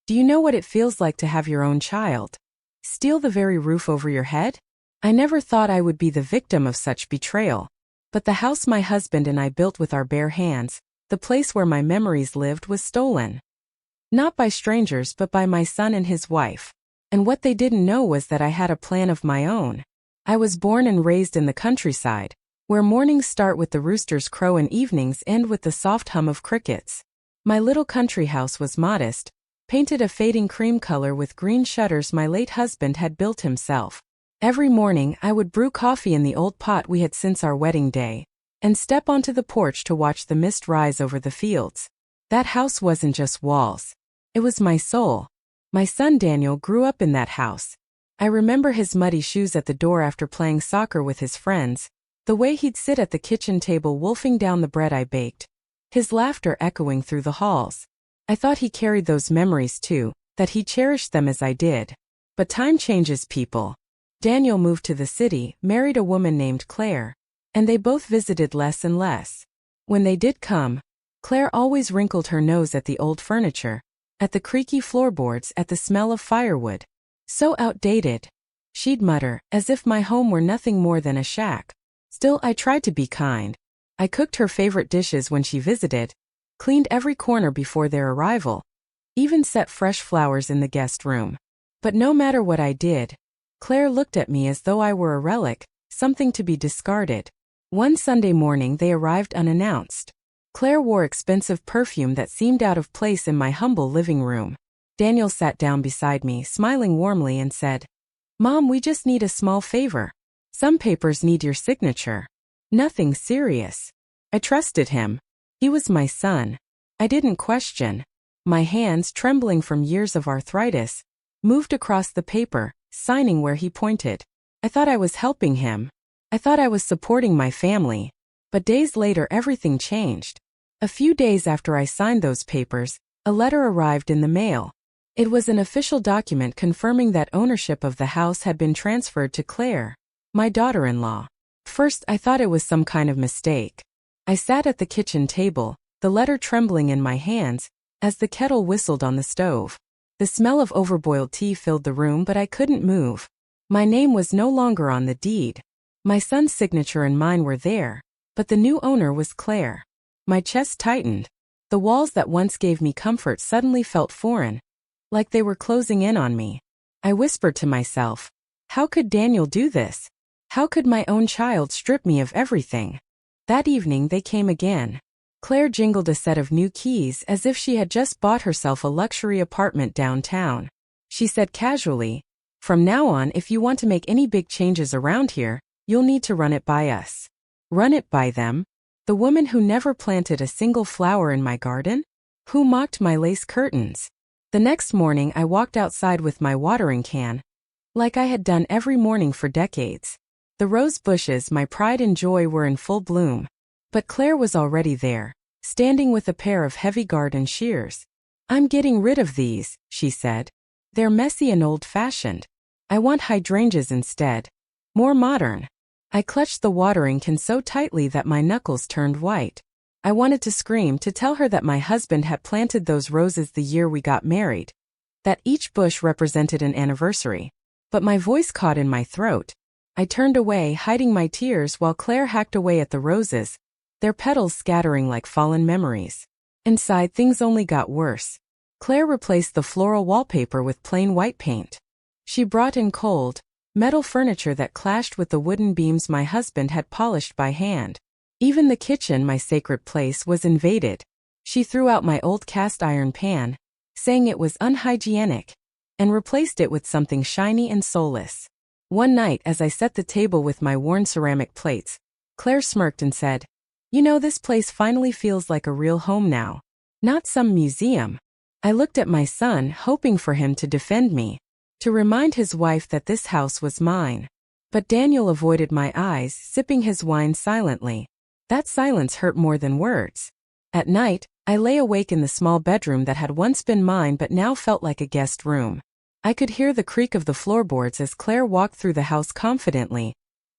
Do you know what it feels like to have your own child steal the very roof over your head? I never thought I would be the victim of such betrayal. But the house my husband and I built with our bare hands, the place where my memories lived, was stolen. Not by strangers but by my son and his wife. And what they didn't know was that I had a plan of my own. I was born and raised in the countryside, where mornings start with the rooster's crow and evenings end with the soft hum of crickets. My little country house was modest, painted a fading cream color with green shutters my late husband had built himself. Every morning I would brew coffee in the old pot we had since our wedding day, and step onto the porch to watch the mist rise over the fields. That house wasn't just walls. It was my soul. My son Daniel grew up in that house. I remember his muddy shoes at the door after playing soccer with his friends, the way he'd sit at the kitchen table wolfing down the bread I baked, his laughter echoing through the halls. I thought he carried those memories too, that he cherished them as I did. But time changes people. Daniel moved to the city, married a woman named Claire, and they both visited less and less. When they did come, Claire always wrinkled her nose at the old furniture, at the creaky floorboards, at the smell of firewood. So outdated, she'd mutter, as if my home were nothing more than a shack. Still, I tried to be kind. I cooked her favorite dishes when she visited, cleaned every corner before their arrival, even set fresh flowers in the guest room. But no matter what I did, Claire looked at me as though I were a relic, something to be discarded. One Sunday morning they arrived unannounced. Claire wore expensive perfume that seemed out of place in my humble living room. Daniel sat down beside me, smiling warmly, and said, "Mom, we just need a small favor. Some papers need your signature. Nothing serious." I trusted him. He was my son. I didn't question. My hands, trembling from years of arthritis, moved across the paper, signing where he pointed. I thought I was helping him. I thought I was supporting my family. But days later everything changed. A few days after I signed those papers, a letter arrived in the mail. It was an official document confirming that ownership of the house had been transferred to Claire, my daughter-in-law. First, I thought it was some kind of mistake. I sat at the kitchen table, the letter trembling in my hands, as the kettle whistled on the stove. The smell of overboiled tea filled the room, but I couldn't move. My name was no longer on the deed. My son's signature and mine were there, but the new owner was Claire. My chest tightened. The walls that once gave me comfort suddenly felt foreign, like they were closing in on me. I whispered to myself, how could Daniel do this? How could my own child strip me of everything? That evening they came again. Claire jingled a set of new keys as if she had just bought herself a luxury apartment downtown. She said casually, "From now on, if you want to make any big changes around here, you'll need to run it by us." Run it by them? The woman who never planted a single flower in my garden? Who mocked my lace curtains? The next morning I walked outside with my watering can, like I had done every morning for decades. The rose bushes, my pride and joy, were in full bloom. But Claire was already there, standing with a pair of heavy garden shears. "I'm getting rid of these," she said. "They're messy and old-fashioned. I want hydrangeas instead. More modern." I clutched the watering can so tightly that my knuckles turned white. I wanted to scream, to tell her that my husband had planted those roses the year we got married, that each bush represented an anniversary. But my voice caught in my throat. I turned away, hiding my tears, while Claire hacked away at the roses, their petals scattering like fallen memories. Inside, things only got worse. Claire replaced the floral wallpaper with plain white paint. She brought in cold, metal furniture that clashed with the wooden beams my husband had polished by hand. Even the kitchen, my sacred place, was invaded. She threw out my old cast iron pan, saying it was unhygienic, and replaced it with something shiny and soulless. One night, as I set the table with my worn ceramic plates, Claire smirked and said, "You know, this place finally feels like a real home now, not some museum." I looked at my son, hoping for him to defend me, to remind his wife that this house was mine. But Daniel avoided my eyes, sipping his wine silently. That silence hurt more than words. At night, I lay awake in the small bedroom that had once been mine but now felt like a guest room. I could hear the creak of the floorboards as Claire walked through the house confidently,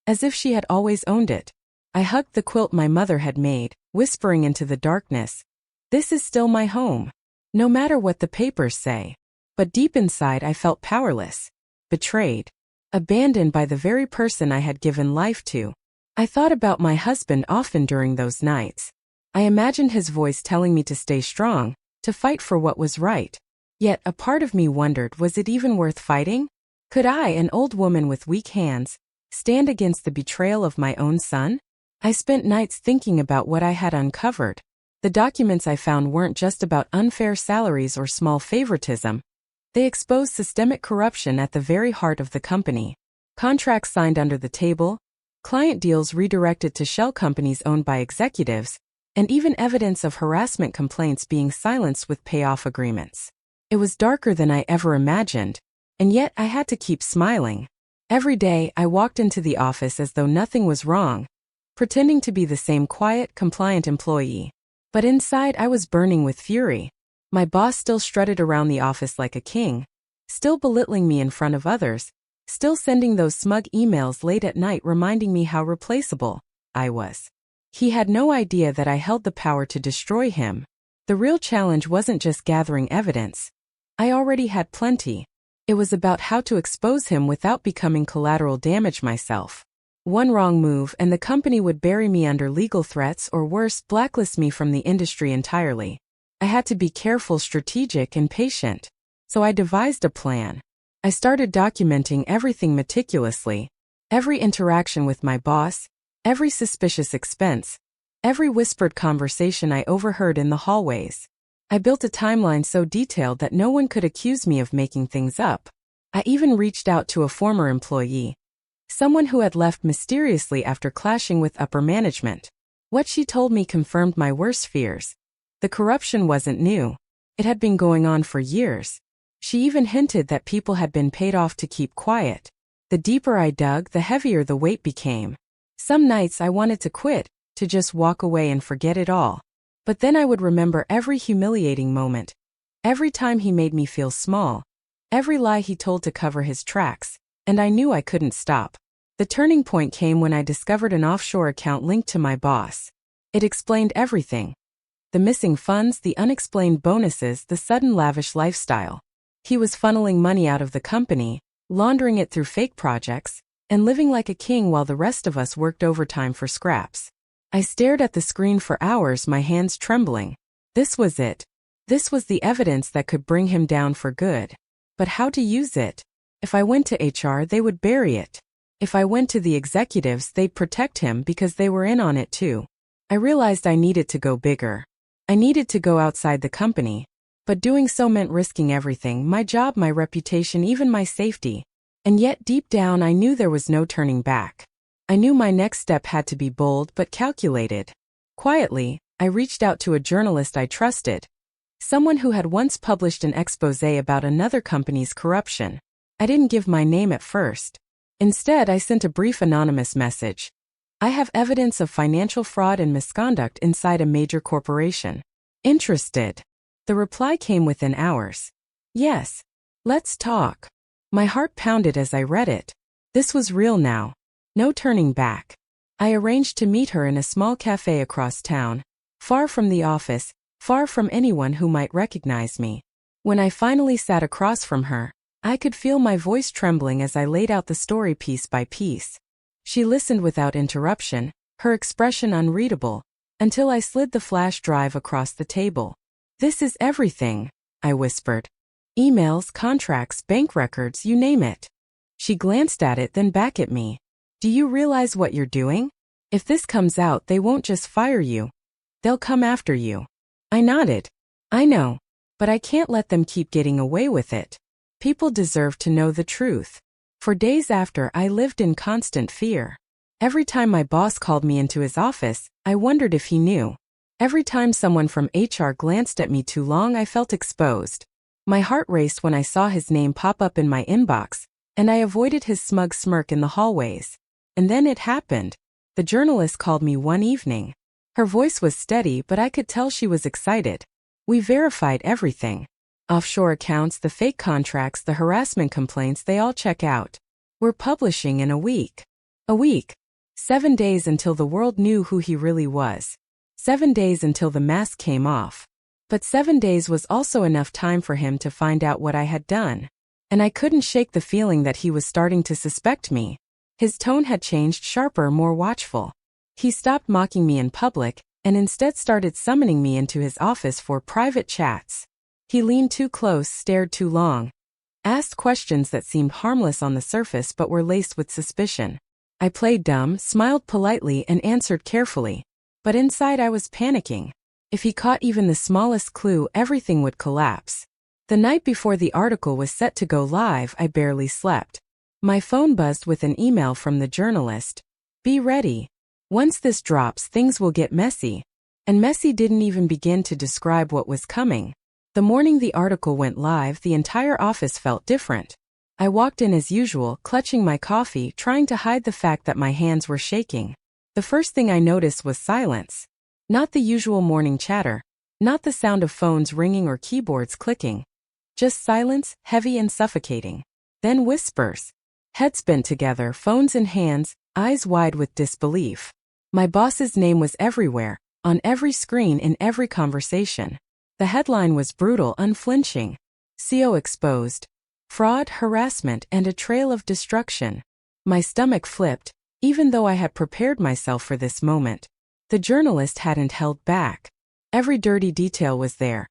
as if she had always owned it. I hugged the quilt my mother had made, whispering into the darkness, "This is still my home, no matter what the papers say." But deep inside I felt powerless, betrayed, abandoned by the very person I had given life to. I thought about my husband often during those nights. I imagined his voice telling me to stay strong, to fight for what was right. Yet a part of me wondered, was it even worth fighting? Could I, an old woman with weak hands, stand against the betrayal of my own son? I spent nights thinking about what I had uncovered. The documents I found weren't just about unfair salaries or small favoritism. They exposed systemic corruption at the very heart of the company. Contracts signed under the table, client deals redirected to shell companies owned by executives, and even evidence of harassment complaints being silenced with payoff agreements. It was darker than I ever imagined, and yet I had to keep smiling. Every day I walked into the office as though nothing was wrong, pretending to be the same quiet, compliant employee. But inside I was burning with fury. My boss still strutted around the office like a king, still belittling me in front of others, still sending those smug emails late at night reminding me how replaceable I was. He had no idea that I held the power to destroy him. The real challenge wasn't just gathering evidence. I already had plenty. It was about how to expose him without becoming collateral damage myself. One wrong move and the company would bury me under legal threats or worse, blacklist me from the industry entirely. I had to be careful, strategic, and patient. So I devised a plan. I started documenting everything meticulously. Every interaction with my boss, every suspicious expense, every whispered conversation I overheard in the hallways. I built a timeline so detailed that no one could accuse me of making things up. I even reached out to a former employee, someone who had left mysteriously after clashing with upper management. What she told me confirmed my worst fears. The corruption wasn't new. It had been going on for years. She even hinted that people had been paid off to keep quiet. The deeper I dug, the heavier the weight became. Some nights I wanted to quit, to just walk away and forget it all. But then I would remember every humiliating moment, every time he made me feel small, every lie he told to cover his tracks, and I knew I couldn't stop. The turning point came when I discovered an offshore account linked to my boss. It explained everything. The missing funds, the unexplained bonuses, the sudden lavish lifestyle. He was funneling money out of the company, laundering it through fake projects, and living like a king while the rest of us worked overtime for scraps. I stared at the screen for hours, my hands trembling. This was it. This was the evidence that could bring him down for good. But how to use it? If I went to HR, they would bury it. If I went to the executives, they'd protect him because they were in on it too. I realized I needed to go bigger. I needed to go outside the company. But doing so meant risking everything, my job, my reputation, even my safety. And yet deep down I knew there was no turning back. I knew my next step had to be bold but calculated. Quietly, I reached out to a journalist I trusted, someone who had once published an exposé about another company's corruption. I didn't give my name at first. Instead, I sent a brief anonymous message. I have evidence of financial fraud and misconduct inside a major corporation. Interested? The reply came within hours. Yes. Let's talk. My heart pounded as I read it. This was real now. No turning back. I arranged to meet her in a small cafe across town, far from the office, far from anyone who might recognize me. When I finally sat across from her, I could feel my voice trembling as I laid out the story piece by piece. She listened without interruption, her expression unreadable, until I slid the flash drive across the table. This is everything, I whispered. Emails, contracts, bank records, you name it. She glanced at it, then back at me. Do you realize what you're doing? If this comes out, they won't just fire you. They'll come after you. I nodded. I know. But I can't let them keep getting away with it. People deserve to know the truth. For days after, I lived in constant fear. Every time my boss called me into his office, I wondered if he knew. Every time someone from HR glanced at me too long, I felt exposed. My heart raced when I saw his name pop up in my inbox, and I avoided his smug smirk in the hallways. And then it happened. The journalist called me one evening. Her voice was steady, but I could tell she was excited. We verified everything. Offshore accounts, the fake contracts, the harassment complaints, they all check out. We're publishing in a week. A week. 7 days until the world knew who he really was. 7 days until the mask came off. But 7 days was also enough time for him to find out what I had done. And I couldn't shake the feeling that he was starting to suspect me. His tone had changed, sharper, more watchful. He stopped mocking me in public, and instead started summoning me into his office for private chats. He leaned too close, stared too long, asked questions that seemed harmless on the surface but were laced with suspicion. I played dumb, smiled politely, and answered carefully. But inside I was panicking. If he caught even the smallest clue, everything would collapse. The night before the article was set to go live, I barely slept. My phone buzzed with an email from the journalist. Be ready. Once this drops, things will get messy. And messy didn't even begin to describe what was coming. The morning the article went live, the entire office felt different. I walked in as usual, clutching my coffee, trying to hide the fact that my hands were shaking. The first thing I noticed was silence. Not the usual morning chatter. Not the sound of phones ringing or keyboards clicking. Just silence, heavy and suffocating. Then whispers. Heads bent together, phones in hands, eyes wide with disbelief. My boss's name was everywhere, on every screen, in every conversation. The headline was brutal, unflinching. CEO exposed. Fraud, harassment, and a trail of destruction. My stomach flipped, even though I had prepared myself for this moment. The journalist hadn't held back. Every dirty detail was there.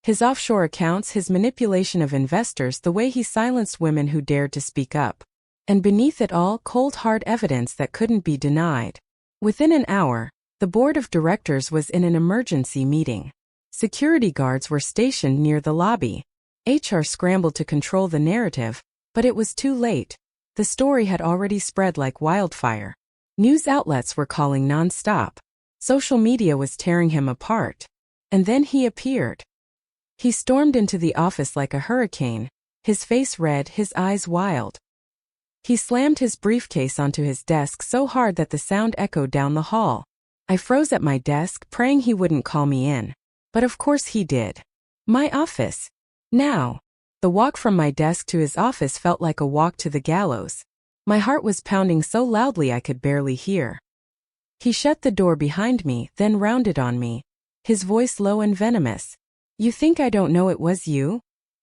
His offshore accounts, his manipulation of investors, the way he silenced women who dared to speak up. And beneath it all, cold hard evidence that couldn't be denied. Within an hour, the board of directors was in an emergency meeting. Security guards were stationed near the lobby. HR scrambled to control the narrative, but it was too late. The story had already spread like wildfire. News outlets were calling non-stop. Social media was tearing him apart. And then he appeared. He stormed into the office like a hurricane, his face red, his eyes wild. He slammed his briefcase onto his desk so hard that the sound echoed down the hall. I froze at my desk, praying he wouldn't call me in. But of course he did. My office. Now. The walk from my desk to his office felt like a walk to the gallows. My heart was pounding so loudly I could barely hear. He shut the door behind me, then rounded on me. His voice low and venomous. You think I don't know it was you?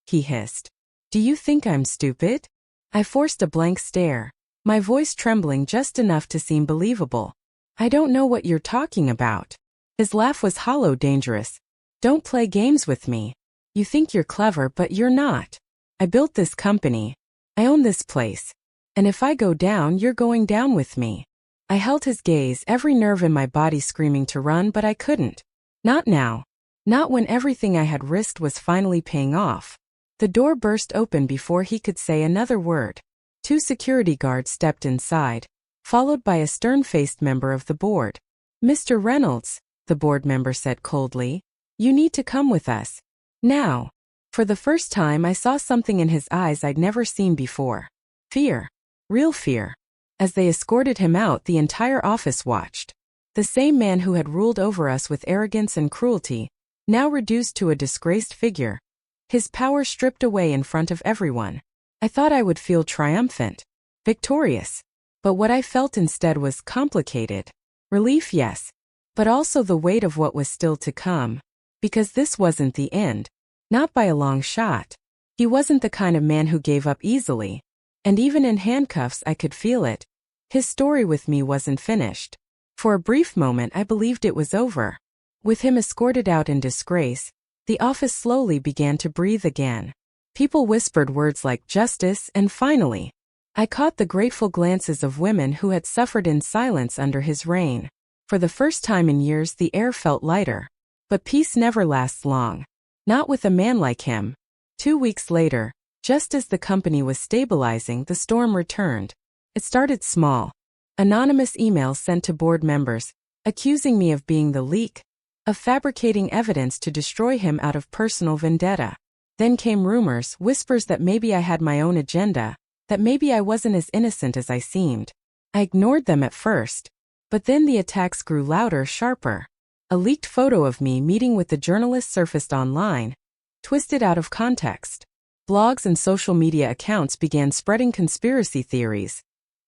He hissed. Do you think I'm stupid? I forced a blank stare, my voice trembling just enough to seem believable. I don't know what you're talking about. His laugh was hollow, dangerous. Don't play games with me. You think you're clever, but you're not. I built this company. I own this place. And if I go down, you're going down with me. I held his gaze, every nerve in my body screaming to run, but I couldn't. Not now. Not when everything I had risked was finally paying off. The door burst open before he could say another word. 2 security guards stepped inside, followed by a stern-faced member of the board. Mr. Reynolds, the board member said coldly, you need to come with us. Now. For the first time I saw something in his eyes I'd never seen before. Fear. Real fear. As they escorted him out, the entire office watched. The same man who had ruled over us with arrogance and cruelty, now reduced to a disgraced figure. His power stripped away in front of everyone. I thought I would feel triumphant, victorious. But what I felt instead was complicated. Relief, yes. But also the weight of what was still to come. Because this wasn't the end. Not by a long shot. He wasn't the kind of man who gave up easily. And even in handcuffs I could feel it. His story with me wasn't finished. For a brief moment I believed it was over. With him escorted out in disgrace, the office slowly began to breathe again. People whispered words like justice and finally. I caught the grateful glances of women who had suffered in silence under his reign. For the first time in years the air felt lighter. But peace never lasts long. Not with a man like him. 2 weeks later, just as the company was stabilizing, the storm returned. It started small. Anonymous emails sent to board members, accusing me of being the leak, of fabricating evidence to destroy him out of personal vendetta. Then came rumors, whispers that maybe I had my own agenda, that maybe I wasn't as innocent as I seemed. I ignored them at first. But then the attacks grew louder, sharper. A leaked photo of me meeting with the journalist surfaced online, twisted out of context. Blogs and social media accounts began spreading conspiracy theories.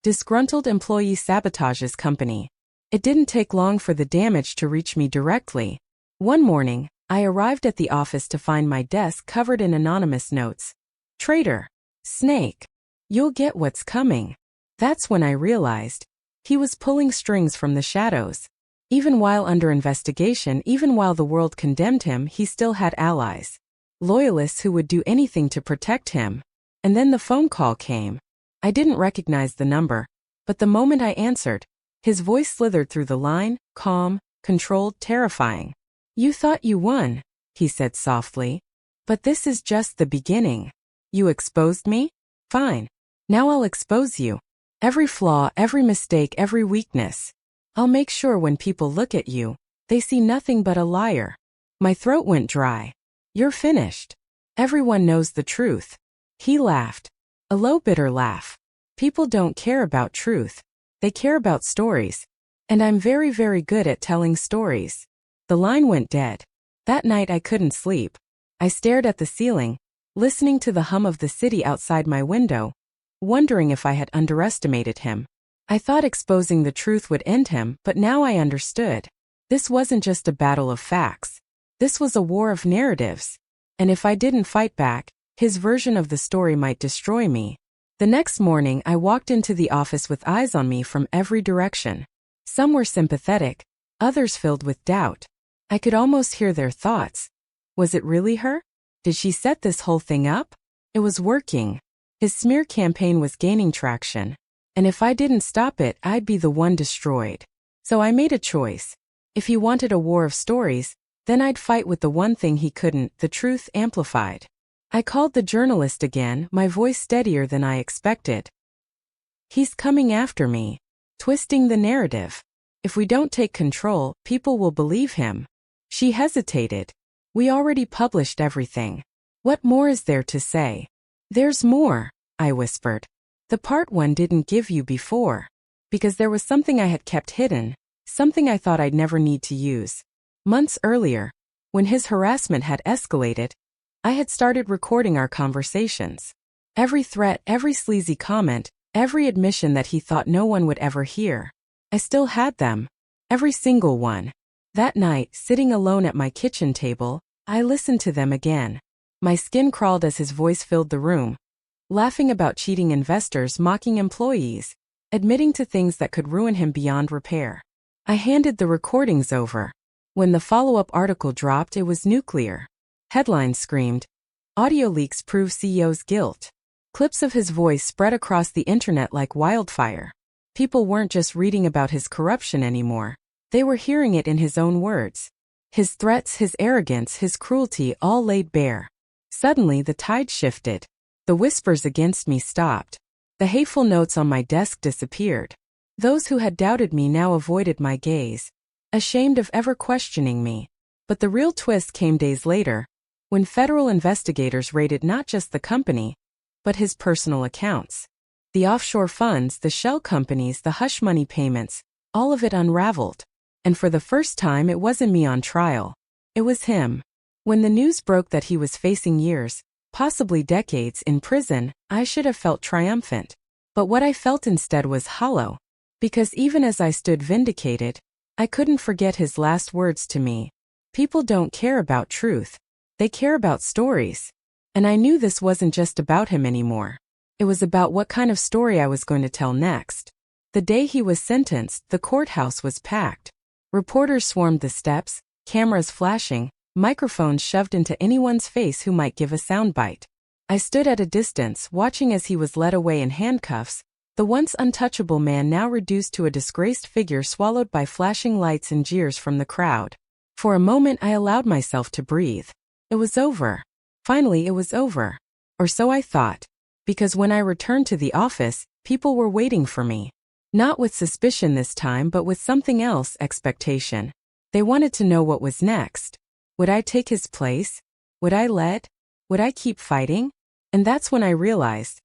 Disgruntled employee sabotages company. It didn't take long for the damage to reach me directly. One morning, I arrived at the office to find my desk covered in anonymous notes. Traitor. Snake. You'll get what's coming. That's when I realized he was pulling strings from the shadows. Even while under investigation, even while the world condemned him, he still had allies. Loyalists who would do anything to protect him. And then the phone call came. I didn't recognize the number, but the moment I answered, his voice slithered through the line, calm, controlled, terrifying. You thought you won, he said softly. But this is just the beginning. You exposed me? Fine. Now I'll expose you. Every flaw, every mistake, every weakness. I'll make sure when people look at you, they see nothing but a liar. My throat went dry. You're finished. Everyone knows the truth. He laughed. A low, bitter laugh. People don't care about truth. They care about stories. And I'm very, very good at telling stories. The line went dead. That night I couldn't sleep. I stared at the ceiling, listening to the hum of the city outside my window, wondering if I had underestimated him. I thought exposing the truth would end him, but now I understood. This wasn't just a battle of facts. This was a war of narratives. And if I didn't fight back, his version of the story might destroy me. The next morning I walked into the office with eyes on me from every direction. Some were sympathetic, others filled with doubt. I could almost hear their thoughts. Was it really her? Did she set this whole thing up? It was working. His smear campaign was gaining traction. And if I didn't stop it, I'd be the one destroyed. So I made a choice. If he wanted a war of stories, then I'd fight with the one thing he couldn't, the truth amplified. I called the journalist again, my voice steadier than I expected. He's coming after me. Twisting the narrative. If we don't take control, people will believe him. She hesitated. We already published everything. What more is there to say? There's more, I whispered. The part one didn't give you before. Because there was something I had kept hidden, something I thought I'd never need to use. Months earlier, when his harassment had escalated, I had started recording our conversations. Every threat, every sleazy comment, every admission that he thought no one would ever hear. I still had them. Every single one. That night, sitting alone at my kitchen table, I listened to them again. My skin crawled as his voice filled the room. Laughing about cheating investors, mocking employees, admitting to things that could ruin him beyond repair. I handed the recordings over. When the follow-up article dropped, it was nuclear. Headlines screamed, "Audio leaks prove CEO's guilt." Clips of his voice spread across the internet like wildfire. People weren't just reading about his corruption anymore. They were hearing it in his own words. His threats, his arrogance, his cruelty, all laid bare. Suddenly the tide shifted. The whispers against me stopped. The hateful notes on my desk disappeared. Those who had doubted me now avoided my gaze, ashamed of ever questioning me. But the real twist came days later, when federal investigators raided not just the company, but his personal accounts. The offshore funds, the shell companies, the hush money payments, all of it unraveled. And for the first time, it wasn't me on trial. It was him. When the news broke that he was facing years, possibly decades, in prison, I should have felt triumphant. But what I felt instead was hollow. Because even as I stood vindicated, I couldn't forget his last words to me. People don't care about truth. They care about stories. And I knew this wasn't just about him anymore. It was about what kind of story I was going to tell next. The day he was sentenced, the courthouse was packed. Reporters swarmed the steps, cameras flashing, microphones shoved into anyone's face who might give a soundbite. I stood at a distance, watching as he was led away in handcuffs, the once untouchable man now reduced to a disgraced figure swallowed by flashing lights and jeers from the crowd. For a moment I allowed myself to breathe. It was over. Finally, it was over. Or so I thought. Because when I returned to the office, people were waiting for me. Not with suspicion this time, but with something else, expectation. They wanted to know what was next. Would I take his place? Would I let? Would I keep fighting? And that's when I realized.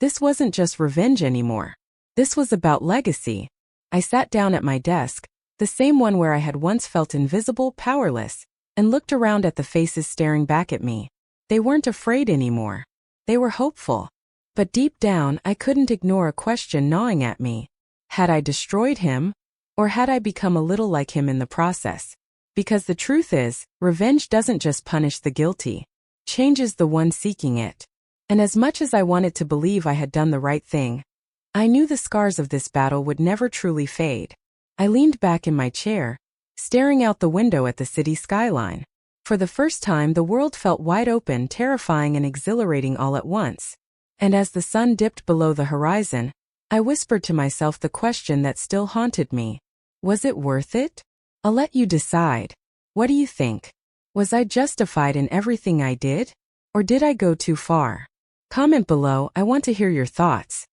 This wasn't just revenge anymore. This was about legacy. I sat down at my desk, the same one where I had once felt invisible, powerless, and looked around at the faces staring back at me. They weren't afraid anymore. They were hopeful. But deep down, I couldn't ignore a question gnawing at me. Had I destroyed him? Or had I become a little like him in the process? Because the truth is, revenge doesn't just punish the guilty, changes the one seeking it. And as much as I wanted to believe I had done the right thing, I knew the scars of this battle would never truly fade. I leaned back in my chair, staring out the window at the city skyline. For the first time, the world felt wide open, terrifying and exhilarating all at once. And as the sun dipped below the horizon, I whispered to myself the question that still haunted me. Was it worth it? I'll let you decide. What do you think? Was I justified in everything I did? Or did I go too far? Comment below, I want to hear your thoughts.